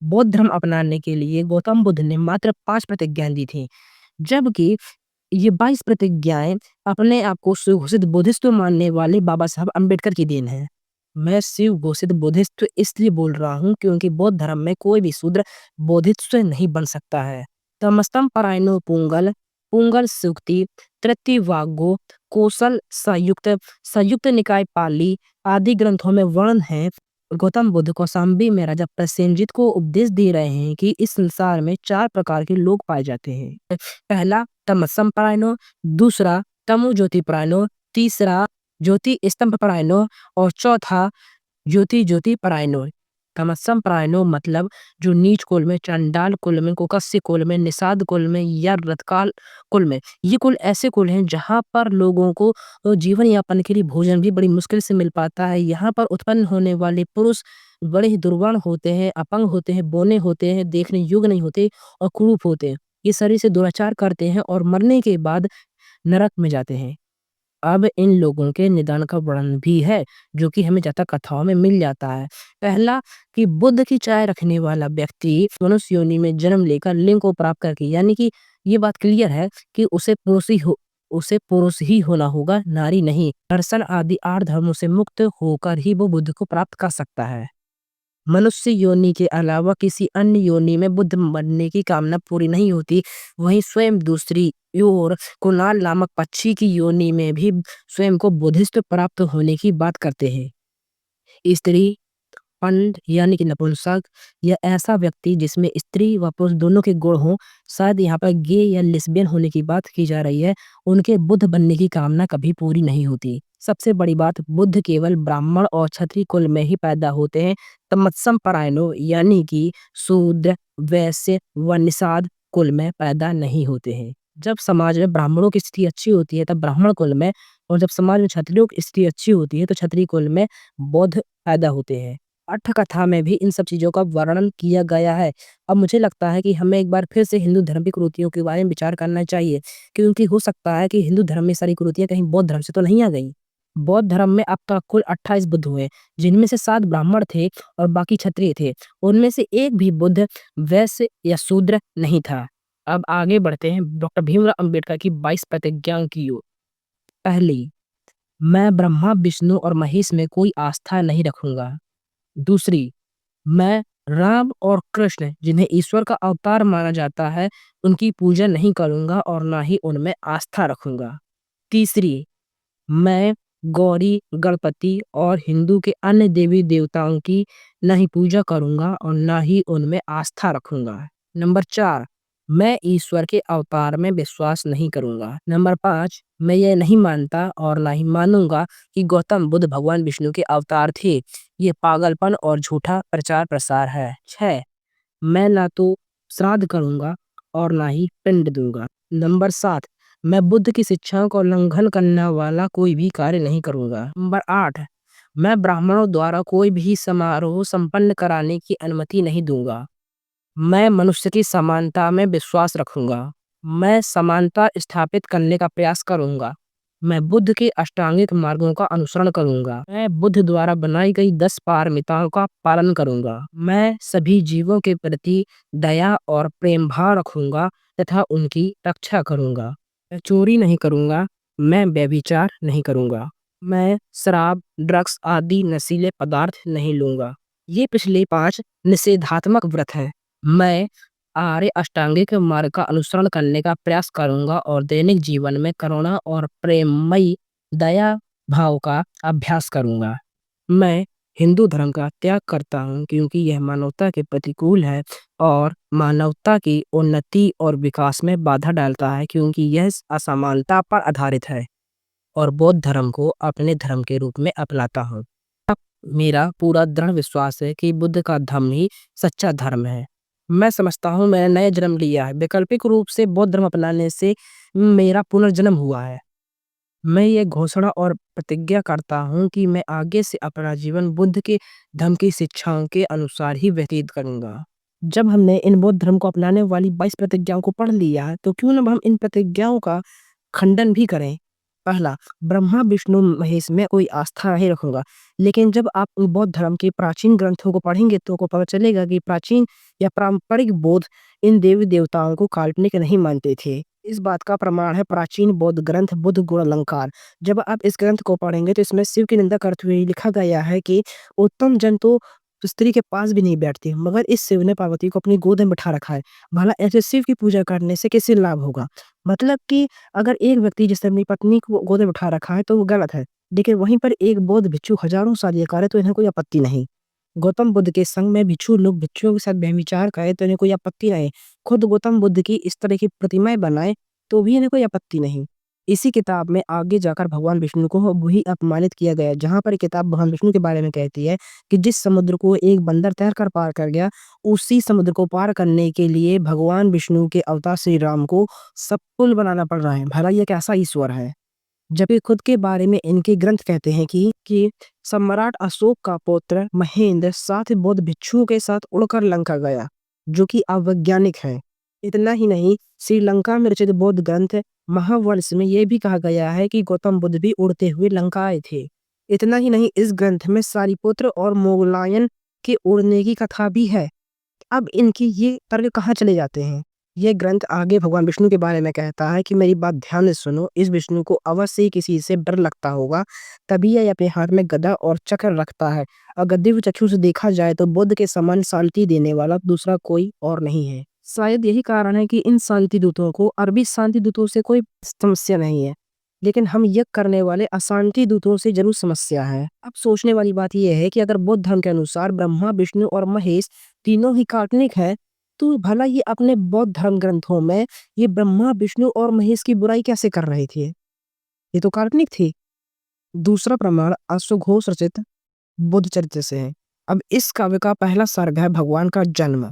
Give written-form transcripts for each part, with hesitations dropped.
बौद्ध धर्म अपनाने के लिए गौतम बुद्ध ने मात्र 5 प्रतिज्ञाएँ दी थीं, जबकि ये 22 प्रतिज्ञाएँ अपने आप को सुघोषित बुद्धिस्ट मानने वाले बाबा साहब अम्बेडकर की देन है। मैं शिव घोषित बुद्धिस्ट इसलिए बोल रहा हूँ क्योंकि बौद्ध धर्म में कोई भी शूद्र बुद्धिस्ट नहीं बन सकता है। तमस्तम परायणो पुंगल, पुंगल सूक्ति, तृतीयवाग्गो, कौशल संयुक्त, संयुक्त निकाय पाली आदि ग्रंथों में वर्णन है। गौतम बुद्ध कौशाम्बी में राजा प्रसेनजित को उपदेश दे रहे हैं कि इस संसार में 4 प्रकार के लोग पाए जाते हैं। पहला तमस्सम परायणो, दूसरा तमो ज्योति परायणो, तीसरा ज्योति स्तंभ परायणो और चौथा ज्योति ज्योति परायणो। तमस्सम परायणो मतलब जो नीच कुल में, चंडाल कुल में, कुकस्य कुल में, निषाद कुल में या रतकाल कुल में, ये कुल ऐसे कुल हैं जहाँ पर लोगों को जीवन यापन के लिए भोजन भी बड़ी मुश्किल से मिल पाता है। यहाँ पर उत्पन्न होने वाले पुरुष बड़े ही दुर्बल होते हैं, अपंग होते हैं, बौने होते हैं, देखने योग्य नहीं होते और कुरूप होते हैं। ये शरीर से दुराचार करते हैं और मरने के बाद नरक में जाते हैं। अब इन लोगों के निदान का वर्णन भी है, जो कि हमें जातक कथाओं में मिल जाता है। पहला कि बुद्ध की चाय रखने वाला व्यक्ति मनुष्य योनि में जन्म लेकर लिंग को प्राप्त करके, यानी कि ये बात क्लियर है कि उसे पुरुष ही होना होगा, नारी नहीं। दर्शन आदि 8 धर्मों से मुक्त होकर ही वो बुद्ध को प्राप्त कर सकता है। मनुष्य योनि के अलावा किसी अन्य योनि में बुद्ध बनने की कामना पूरी नहीं होती। वहीं स्वयं दूसरी ओर कुणाल नामक पक्षी की योनि में भी स्वयं को बुद्धिस्ट प्राप्त होने की बात करते हैं। स्त्री, पंड यानी कि नपुंसक या ऐसा व्यक्ति जिसमें स्त्री व पुरुष दोनों के गुण हों, शायद यहाँ पर गे या लेस्बियन होने की बात की जा रही है, उनके बुद्ध बनने की कामना कभी पूरी नहीं होती। सबसे बड़ी बात, बुद्ध केवल ब्राह्मण और क्षत्रिय कुल में ही पैदा होते हैं। तमत्सम परायणों यानी कि शूद्र, वैश्य व निषाद कुल में पैदा नहीं होते हैं। जब समाज में ब्राह्मणों की स्थिति अच्छी होती है तब ब्राह्मण कुल में, और जब समाज में क्षत्रियों की स्थिति अच्छी होती है तो क्षत्रिय कुल में बौद्ध पैदा होते हैं। अट्ठ कथा में भी इन सब चीजों का वर्णन किया गया है। अब मुझे लगता है कि हमें एक बार फिर से हिंदू धर्म की कुरीतियों के बारे में विचार करना चाहिए, क्योंकि हो सकता है कि हिंदू धर्म में सारी कुरीतियां कहीं बौद्ध धर्म से तो नहीं आ गई। बौद्ध धर्म में अब तक कुल 28 बुद्ध हुए, जिनमें से 7 ब्राह्मण थे और बाकी क्षत्रिय थे। उनमें से एक भी बुद्ध वैश्य या शूद्र नहीं था। अब आगे बढ़ते हैं डॉक्टर भीमराव अंबेडकर की 22 प्रतिज्ञाओं की ओर। पहली, मैं ब्रह्मा विष्णु और महेश में कोई आस्था नहीं रखूंगा। दूसरी, मैं राम और कृष्ण जिन्हें ईश्वर का अवतार माना जाता है, उनकी पूजा नहीं करूंगा और ना ही उनमें आस्था रखूंगा। तीसरी, मैं गौरी, गणपति और हिंदू के अन्य देवी देवताओं की ना ही पूजा करूंगा और ना ही उनमें आस्था रखूंगा। नंबर 4, मैं ईश्वर के अवतार में विश्वास नहीं करूंगा। नंबर 5, मैं ये नहीं मानता और ना ही मानूंगा कि गौतम बुद्ध भगवान विष्णु के अवतार थे। ये पागलपन और झूठा प्रचार प्रसार है। 6, मैं ना तो श्राद्ध करूंगा और ना ही पिंड दूंगा। नंबर 7, मैं बुद्ध की शिक्षाओं का उल्लंघन करने वाला कोई भी कार्य नहीं करूंगा। नंबर 8, मैं ब्राह्मणों द्वारा कोई भी समारोह संपन्न कराने की अनुमति नहीं दूंगा। मैं मनुष्य की समानता में विश्वास रखूंगा। मैं समानता स्थापित करने का प्रयास करूंगा। मैं बुद्ध के अष्टांगिक मार्गों का अनुसरण करूंगा। मैं बुद्ध द्वारा बनाई गई 10 पारमिताओं का पालन करूंगा। मैं सभी जीवों के प्रति दया और प्रेम भाव रखूंगा तथा उनकी रक्षा करूंगा। मैं चोरी नहीं करूंगा। मैं व्यभिचार नहीं करूंगा। मैं शराब, ड्रग्स आदि नशीले पदार्थ नहीं लूंगा। ये पिछले 5 निषेधात्मक व्रत हैं। मैं आर्य अष्टांगिक मार्ग का अनुसरण करने का प्रयास करूंगा और दैनिक जीवन में करुणा और प्रेममयी दया भाव का अभ्यास करूंगा। मैं हिंदू धर्म का त्याग करता हूं क्योंकि यह मानवता के प्रतिकूल है और मानवता की उन्नति और विकास में बाधा डालता है, क्योंकि यह असमानता पर आधारित है और बौद्ध धर्म को अपने धर्म के रूप में अपनाता हूँ। मेरा पूरा दृढ़ विश्वास है कि बुद्ध का धर्म ही सच्चा धर्म है। मैं समझता हूँ मैंने नया जन्म लिया है। वैकल्पिक रूप से बौद्ध धर्म अपनाने से मेरा पुनर्जन्म हुआ है। मैं ये घोषणा और प्रतिज्ञा करता हूँ कि मैं आगे से अपना जीवन बुद्ध के धर्म की शिक्षाओं के अनुसार ही व्यतीत करूंगा। जब हमने इन बौद्ध धर्म को अपनाने वाली 22 प्रतिज्ञाओं को पढ़ लिया है, तो क्यों ना हम इन प्रतिज्ञाओं का खंडन भी करें। पहला, ब्रह्मा विष्णु महेश में कोई आस्था नहीं रखूंगा। लेकिन जब आप बौद्ध धर्म के प्राचीन ग्रंथों को पढ़ेंगे तो आपको पता चलेगा कि प्राचीन या पारंपरिक बौद्ध इन देवी देवताओं को काल्पनिक नहीं मानते थे। इस बात का प्रमाण है प्राचीन बौद्ध ग्रंथ बुद्ध गुण अलंकार। जब आप इस ग्रंथ को पढ़ेंगे तो इसमें शिव की निंदा करते हुए लिखा गया है कि उत्तम जन तो स्त्री के पास भी नहीं बैठती, मगर इस शिव ने पार्वती को अपनी गोद में बिठा रखा है। भला ऐसे शिव की पूजा करने से किसे लाभ होगा? मतलब कि अगर एक व्यक्ति जिसने अपनी पत्नी को गोद में बिठा रखा है तो वो गलत है, लेकिन वहीं पर एक बौद्ध भिक्षु हजारों साल ये करे तो इन्हें कोई आपत्ति नहीं। गौतम बुद्ध के संग में भिक्षु लोग भिक्षुओं के साथ व्यभिचार करे तो इन्हें कोई आपत्ति नहीं। खुद गौतम बुद्ध की इस तरह की प्रतिमाएं बनाए तो भी इन्हें कोई आपत्ति नहीं। इसी किताब में आगे जाकर भगवान विष्णु को वही अपमानित किया गया, जहां पर ये किताब भगवान विष्णु के बारे में कहती है कि जिस समुद्र को एक बंदर तैर कर पार कर गया, उसी समुद्र को पार करने के लिए भगवान विष्णु के अवतार श्री राम को सब पुल बनाना पड़ रहा है। भला ये कैसा ईश्वर है? जबकि खुद के बारे में इनके ग्रंथ कहते हैं कि सम्राट अशोक का पुत्र महेंद्र 7 बौद्ध भिक्षुओं के साथ उड़कर लंका गया, जो कि अवैज्ञानिक है। इतना ही नहीं, श्रीलंका में रचित बौद्ध ग्रंथ महावंश में यह भी कहा गया है कि गौतम बुद्ध भी उड़ते हुए लंका आए थे। इतना ही नहीं, इस ग्रंथ में सारिपुत्र और मोगलायन के उड़ने की कथा भी है। अब इनकी ये तर्क कहाँ चले जाते हैं? ये ग्रंथ आगे भगवान विष्णु के बारे में कहता है कि मेरी बात ध्यान से सुनो, इस विष्णु को अवश्य ही किसी से डर लगता होगा, तभी यह अपने हाथ में गदा और चक्र रखता है। अगर दिव्य चक्षु से देखा जाए तो बुद्ध के समान शांति देने वाला दूसरा कोई और नहीं है। शायद यही कारण है कि इन शांति दूतों को अरबी शांति दूतों से कोई समस्या नहीं है, लेकिन हम यज्ञ करने वाले अशांति दूतों से जरूर समस्या है। अब सोचने वाली बात यह है कि अगर बौद्ध धर्म के अनुसार ब्रह्मा विष्णु और महेश तीनों ही काल्पनिक है, तो भला ये अपने बौद्ध धर्म ग्रंथों में ये ब्रह्मा विष्णु और महेश की बुराई कैसे कर रहे थे? ये तो काल्पनिक थी। दूसरा प्रमाण अश्वघोष रचित बुद्ध चरित्र से है। अब इस काव्य का पहला सर्ग है भगवान का जन्म।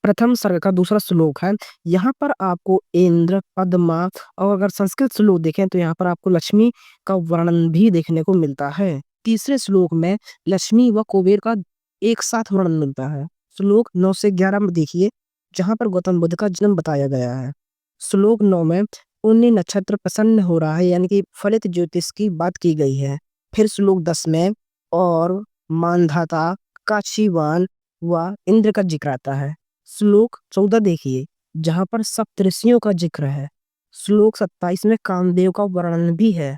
प्रथम सर्ग का दूसरा श्लोक है। यहाँ पर आपको इंद्र, पद्मा और अगर संस्कृत श्लोक देखें तो यहाँ पर आपको लक्ष्मी का वर्णन भी देखने को मिलता है। तीसरे श्लोक में लक्ष्मी व कुबेर का एक साथ वर्णन मिलता है। श्लोक 9 से 11 में देखिए, जहाँ पर गौतम बुद्ध का जन्म बताया गया है। श्लोक 9 में उन्हें नक्षत्र प्रसन्न हो रहा है, यानी कि फलित ज्योतिष की बात की गई है। फिर श्लोक 10 में और मानधाता, काशीवान व इंद्र का जिक्र आता है। श्लोक 14 देखिए, जहां पर सप्तऋषियों का जिक्र है। श्लोक 27 में कामदेव का वर्णन भी है।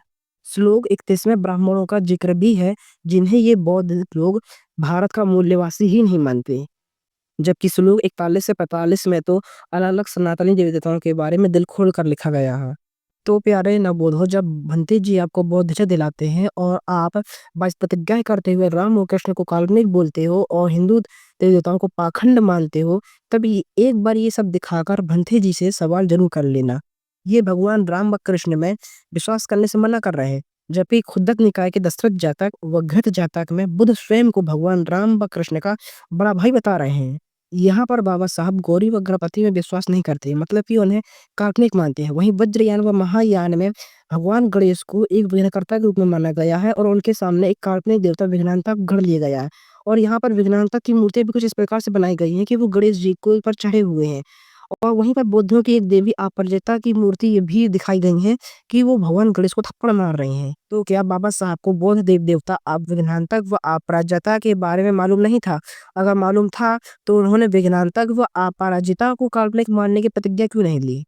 श्लोक 31 में ब्राह्मणों का जिक्र भी है, जिन्हें ये बौद्ध लोग भारत का मूल्यवासी ही नहीं मानते। जबकि श्लोक 41 से 45 में तो अलग अलग सनातनी देवी देवताओं के बारे में दिल खोल कर लिखा गया है। तो प्यारे नवबोधो, जब भंते जी आपको बौद्ध दिलाते हैं और आप बाईस प्रतिज्ञाएं करते हुए राम और कृष्ण को काल्पनिक बोलते हो और हिंदू देवी देवताओं को पाखंड मानते हो, तब एक बार ये सब दिखाकर भंते जी से सवाल जरूर कर लेना। ये भगवान राम व कृष्ण में विश्वास करने से मना कर रहे हैं, जबकि खुद्दक निकाय के दशरथ जातक व घृत जातक में बुद्ध स्वयं को भगवान राम व कृष्ण का बड़ा भाई बता रहे हैं। यहाँ पर बाबा साहब गौरी व गणपति में विश्वास नहीं करते, मतलब कि उन्हें काल्पनिक मानते हैं। वहीं वज्रयान व महायान में भगवान गणेश को एक विघ्नकर्ता के रूप में माना गया है और उनके सामने एक काल्पनिक देवता विघ्नांता गढ़ लिया गया है। और यहाँ पर विघ्नांता की मूर्ति भी कुछ इस प्रकार से बनाई गई है कि वो गणेश जी को ऊपर चढ़े हुए हैं। और वहीं पर बौद्धों की एक देवी अपराजिता की मूर्ति ये भी दिखाई गई है कि वो भगवान गणेश को थप्पड़ मार रही हैं। तो क्या बाबा साहब को बौद्ध देव देवता आप विघ्नांतक व अपराजिता के बारे में मालूम नहीं था? अगर मालूम था तो उन्होंने विघ्नांतक व अपराजिता को काल्पनिक मानने की प्रतिज्ञा क्यों नहीं ली?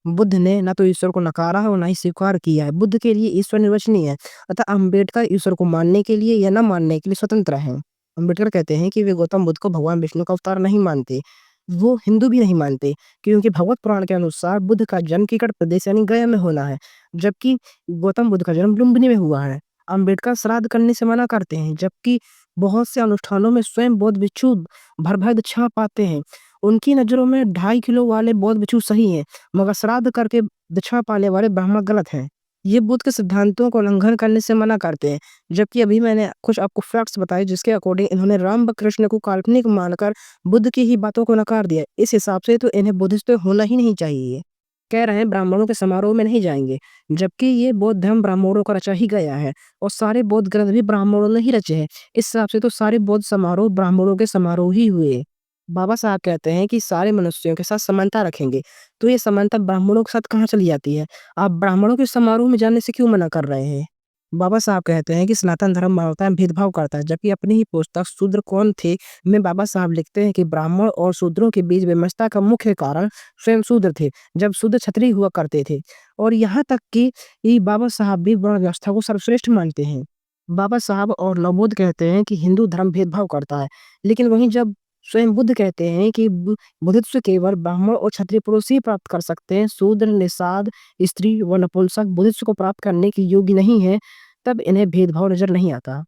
बुद्ध ने ना तो ईश्वर को नकारा है और ना ही स्वीकार किया है। बुद्ध के लिए ईश्वर निर्वचनीय है, अतः अम्बेडकर ईश्वर को मानने के लिए या न मानने के लिए स्वतंत्र है। अम्बेडकर कहते हैं कि वे गौतम बुद्ध को भगवान विष्णु का अवतार नहीं मानते, वो हिंदू भी नहीं मानते, क्योंकि भगवत पुराण के अनुसार बुद्ध का जन्म किकट प्रदेश यानी गया में होना है, जबकि गौतम बुद्ध का जन्म लुम्बिनी में हुआ है। अम्बेडकर श्राद्ध करने से मना करते हैं, जबकि बहुत से अनुष्ठानों में स्वयं बौद्ध भिक्षु भर भर दक्षिणा पाते हैं। उनकी नजरों में 2.5 किलो वाले बौद्ध भिक्षु सही हैं, मगर श्राद्ध करके दक्षिणा पाने वाले ब्राह्मण गलत हैं। ये बुद्ध के सिद्धांतों को उल्लंघन करने से मना करते हैं। जबकि अभी मैंने कुछ आपको फैक्ट्स बताए जिसके अकॉर्डिंग इन्होंने राम व कृष्ण को काल्पनिक मानकर बुद्ध की ही बातों को नकार दिया। इस हिसाब से तो इन्हें बुद्धिस्ट तो होना ही नहीं चाहिए। कह रहे हैं ब्राह्मणों के समारोह में नहीं जाएंगे, जबकि ये बौद्ध धर्म ब्राह्मणों का रचा ही गया है और सारे बौद्ध ग्रंथ भी ब्राह्मणों ने ही रचे हैं। इस हिसाब से तो सारे बौद्ध समारोह ब्राह्मणों के समारोह ही हुए। बाबा साहब कहते हैं कि सारे मनुष्यों के साथ समानता रखेंगे। तो ये समानता ब्राह्मणों के साथ कहाँ चली जाती है? आप ब्राह्मणों के समारोह में जाने से क्यों मना कर रहे हैं? बाबा साहब कहते हैं कि सनातन धर्म मानवता में भेदभाव करता है, जबकि अपनी ही पुस्तक शूद्र कौन थे में बाबा साहब लिखते हैं कि ब्राह्मण और शूद्रों के बीच विमर्शता का मुख्य कारण स्वयं शूद्र थे, जब शूद्र क्षत्रिय हुआ करते थे। और यहाँ तक कि ये बाबा साहब भी वर्ण व्यवस्था को सर्वश्रेष्ठ मानते हैं। बाबा साहब और नवबोध कहते हैं कि हिंदू धर्म भेदभाव करता है, लेकिन वहीं जब स्वयं बुद्ध कहते हैं कि बुद्धित्व केवल ब्राह्मण और क्षत्रिय पुरुष ही प्राप्त कर सकते हैं, शूद्र, निषाद, स्त्री व नपुंसक बुद्धित्व को प्राप्त करने के योग्य नहीं है, तब इन्हें भेदभाव नजर नहीं आता।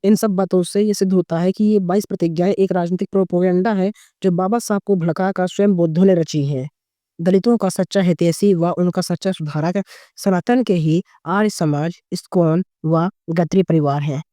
इन सब बातों से ये सिद्ध होता है कि ये 22 प्रतिज्ञाएं एक राजनीतिक प्रोपेगेंडा है, जो बाबा साहब को भड़काकर स्वयं बुद्धों ने रची है। दलितों का सच्चा हितैषी व उनका सच्चा सुधारक सनातन के ही आर्य समाज, इस्कॉन व गद्री परिवार है।